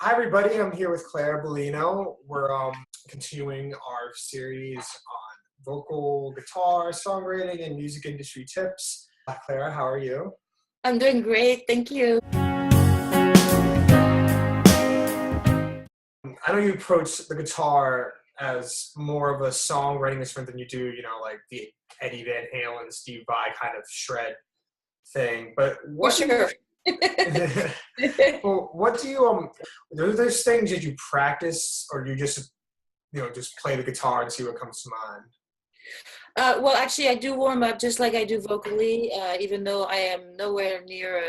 Hi, everybody. I'm here with Clara Bellino. We're continuing our series on vocal, guitar, songwriting, and music industry tips. Clara, how are you? I'm doing great, thank you. I know you approach the guitar as more of a songwriting instrument than you do, like the Eddie Van Halen, Steve Vai kind of shred thing. But For what do you sure. well, what do you there's things that you practice or you just play the guitar and see what comes to mind? Well, actually, I do warm up just like I do vocally, even though I am nowhere near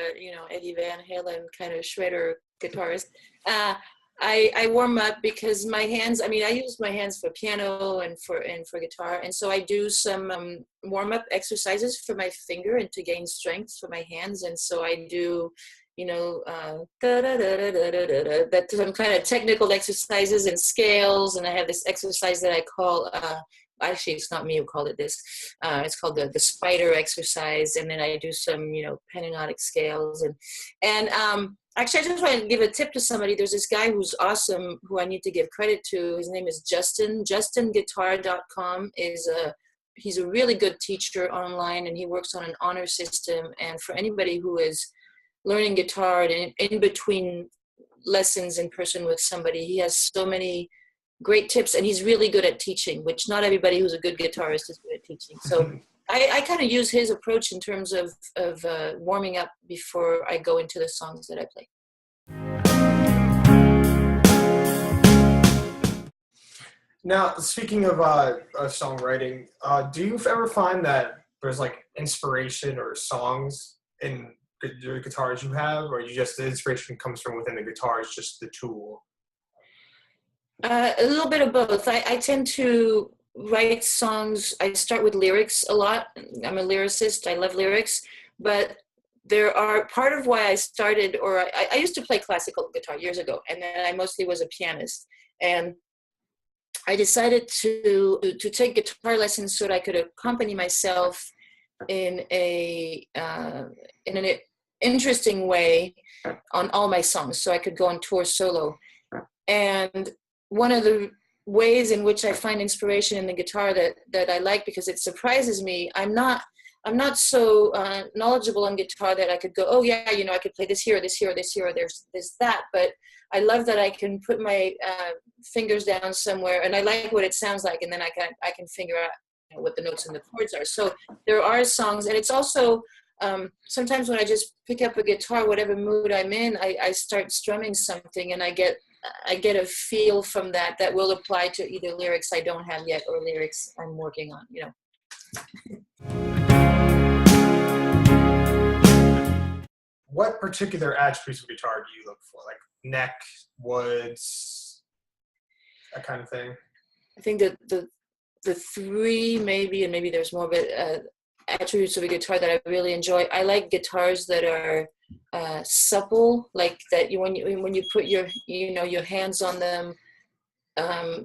Eddie Van Halen kind of shredder guitarist. Uh, I warm up because my hands. I mean, I use my hands for piano and for guitar, and so I do some warm up exercises for my finger and to gain strength for my hands, and so I do. That some kind of technical exercises and scales, and I have this exercise that I call actually it's not me who called it this, it's called the spider exercise, and then I do some pentatonic scales and actually I just want to give a tip to somebody. There's this guy who's awesome who I need to give credit to. His name is justinguitar.com. He's a really good teacher online, and he works on an honor system, and for anybody who is learning guitar and in between lessons in person with somebody, he has so many great tips, and he's really good at teaching, which not everybody who's a good guitarist is good at teaching. So I kind of use his approach in terms of warming up before I go into the songs that I play. Now, speaking of songwriting, do you ever find that there's like inspiration or songs in the guitars you have, or the inspiration comes from within the guitar, is just the tool? A little bit of both. I tend to write songs. I start with lyrics a lot. I'm a lyricist. I love lyrics. But there are part of why I started, or I used to play classical guitar years ago, and then I mostly was a pianist. And I decided to take guitar lessons so that I could accompany myself in an interesting way on all my songs, so I could go on tour solo. And one of the ways in which I find inspiration in the guitar that I like, because it surprises me, I'm not so knowledgeable on guitar that I could go, oh yeah, I could play this here, this here, this here, or there's that. But I love that I can put my fingers down somewhere, and I like what it sounds like, and then I can figure out what the notes and the chords are. So there are songs, and it's also sometimes when I just pick up a guitar, whatever mood I'm in, I start strumming something, and I get a feel from that will apply to either lyrics I don't have yet or lyrics I'm working on. What particular attributes of guitar do you look for? Like neck, woods, that kind of thing? I think that the three, maybe, and maybe there's more, but attributes of a guitar that I really enjoy. I like guitars that are supple, like that. When you put your hands on them,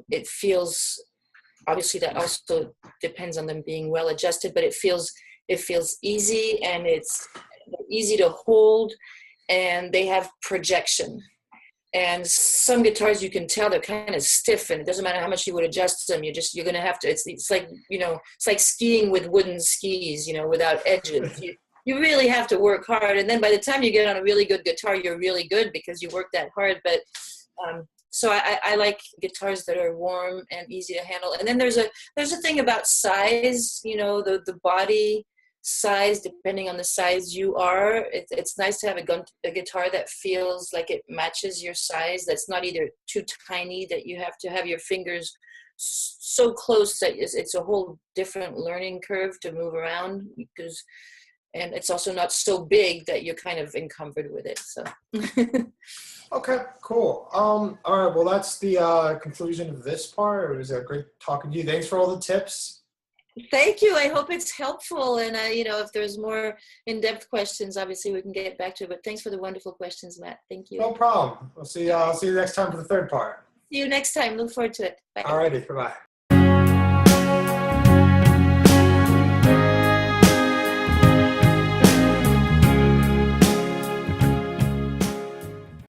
it feels. Obviously, that also depends on them being well adjusted, but it feels easy, and it's easy to hold, and they have projection. And some guitars, you can tell they're kind of stiff, and it doesn't matter how much you would adjust them. You're going to have to. It's like it's like skiing with wooden skis, without edges. You really have to work hard, and then by the time you get on a really good guitar, you're really good because you work that hard. But so I like guitars that are warm and easy to handle. And then there's a thing about size. The body size, depending on the size you are, it's nice to have a guitar that feels like it matches your size, that's not either too tiny that you have to have your fingers so close that it's a whole different learning curve to move around, and it's also not so big that you're kind of encumbered with it. So Okay, cool. All right, well, that's the conclusion of this part. It was great talking to you. Thanks for all the tips. Thank you. I hope it's helpful. And, if there's more in-depth questions, obviously we can get back to it. But thanks for the wonderful questions, Matt. Thank you. No problem. I'll see you next time for the third part. See you next time. Look forward to it. Bye. All righty. Bye-bye.